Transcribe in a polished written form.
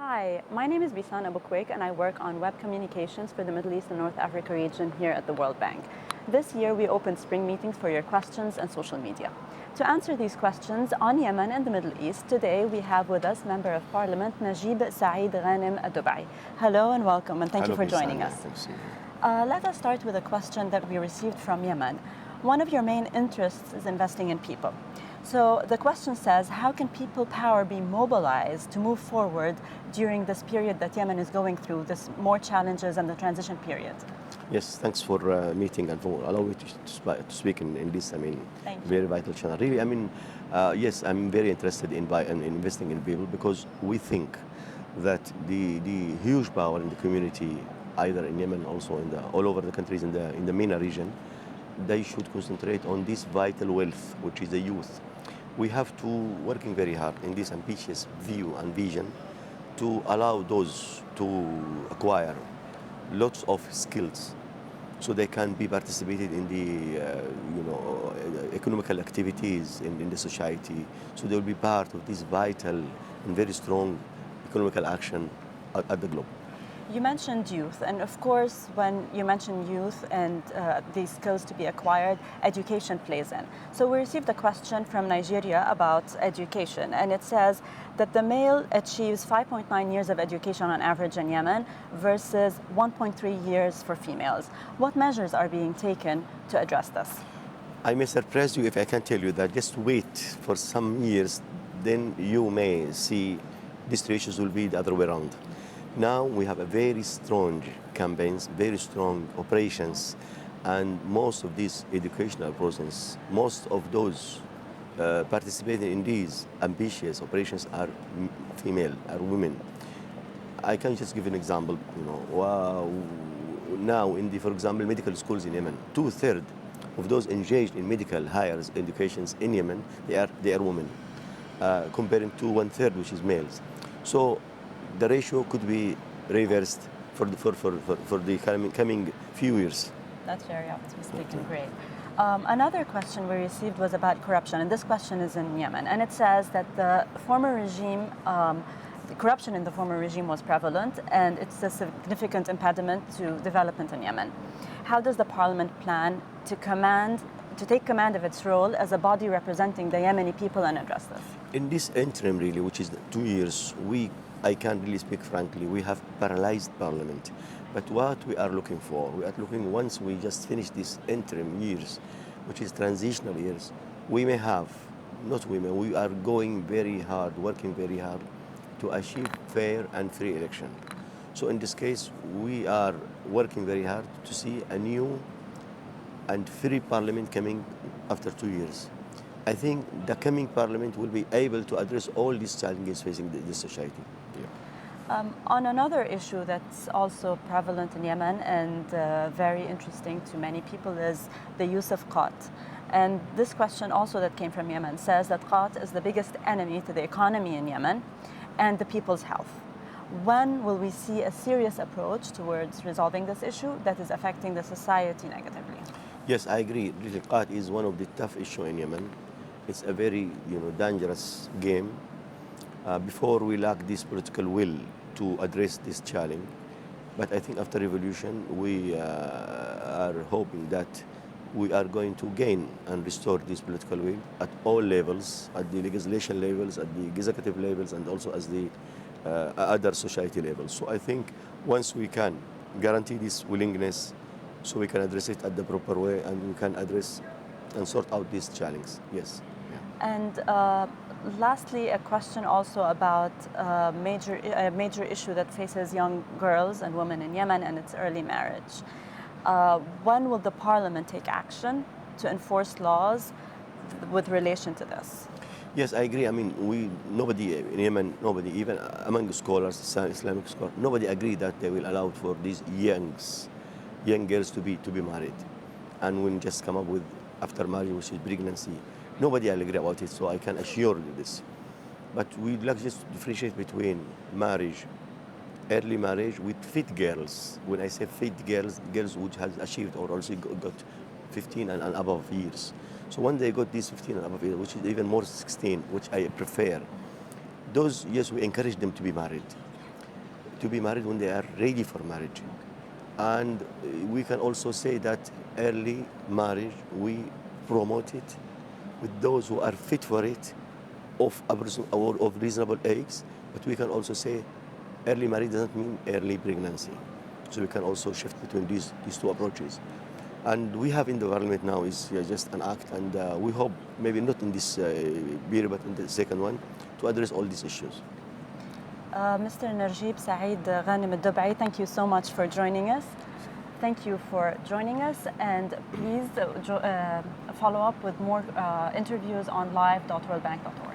Hi, my name is Bisan Abukwik and I work on web communications for the Middle East and North Africa region here at the World Bank. This year we opened spring meetings for your questions and social media. To answer these questions on Yemen and the Middle East, today we have with us Member of Parliament Najeeb Saeed Ghanem Aldobai. Hello and welcome and thank you for joining us. Let us start with a question that we received from Yemen. One of your main interests is investing in people. So the question says, how can people power be mobilized to move forward during this period that Yemen is going through, this more challenges and the transition period? Yes, thanks for meeting and for allowing me to speak in this, very vital channel. Really, yes, I'm very interested in investing in people because we think that the huge power in the community, either in Yemen, also all over the countries in the MENA region, they should concentrate on this vital wealth, which is the youth. We have to working very hard in this ambitious view and vision to allow those to acquire lots of skills so they can be participated in the economical activities in the society, so they will be part of this vital and very strong economical action at the globe. You mentioned youth, and of course, when you mention youth and these skills to be acquired, education plays in. So we received a question from Nigeria about education, and it says that the male achieves 5.9 years of education on average in Yemen versus 1.3 years for females. What measures are being taken to address this? I may surprise you if I can tell you that just wait for some years, then you may see these ratios will be the other way around. Now we have a very strong campaigns, very strong operations, and most of these educational process, most of those participating in these ambitious operations are female, are women. I can just give an example. Now in for example, medical schools in Yemen, 2/3 of those engaged in medical higher educations in Yemen, they are women, comparing to 1/3 which is males. So the ratio could be reversed for the coming few years. That's very optimistic and great. Another question we received was about corruption, and this question is in Yemen, and it says that the former regime, the corruption in the former regime was prevalent, and it's a significant impediment to development in Yemen. How does the parliament plan to take command of its role as a body representing the Yemeni people and address this? In this interim, really, which is 2 years, I can't really speak frankly, we have paralyzed parliament. But what we are looking for, we are looking once we just finish these interim years, which is transitional years, we are going very hard, working very hard to achieve fair and free election. So in this case, we are working very hard to see a new and free parliament coming after 2 years. I think the coming parliament will be able to address all these challenges facing the society. On another issue that's also prevalent in Yemen and very interesting to many people is the use of qat. And this question also that came from Yemen says that qat is the biggest enemy to the economy in Yemen and the people's health. When will we see a serious approach towards resolving this issue that is affecting the society negatively? Yes, I agree. Really, qat is one of the tough issues in Yemen. It's a very dangerous game. Before we lack this political will to address this challenge. But I think after revolution, we are hoping that we are going to gain and restore this political will at all levels, at the legislation levels, at the executive levels, and also as the other society levels. So I think once we can guarantee this willingness, so we can address it at the proper way, and we can address and sort out these challenges. Yes. Yeah. And lastly, a question also about a major issue that faces young girls and women in Yemen, and it's early marriage. When will the parliament take action to enforce laws with relation to this? Yes, I agree. Nobody in Yemen, even among scholars, Islamic scholars, nobody agreed that they will allow for these young girls to be married, and when just come up with after marriage, which is pregnancy. Nobody will agree about it, so I can assure you this. But we'd like just to differentiate between marriage, early marriage with fit girls. When I say fit girls, girls which has achieved or also got 15 and above years. So when they got these 15 and above years, which is even more 16, which I prefer, those, yes, we encourage them to be married. to be married when they are ready for marriage. And we can also say that early marriage, we promote it with those who are fit for it, of reasonable age. But we can also say early marriage doesn't mean early pregnancy. So we can also shift between these two approaches. And we have in the parliament now is just an act, and we hope maybe not in this period, but in the second one, to address all these issues. Mr. Najeeb Saeed Ghanem Aldobai, thank you so much for joining us. Thank you for joining us, and please follow up with more interviews on live.worldbank.org.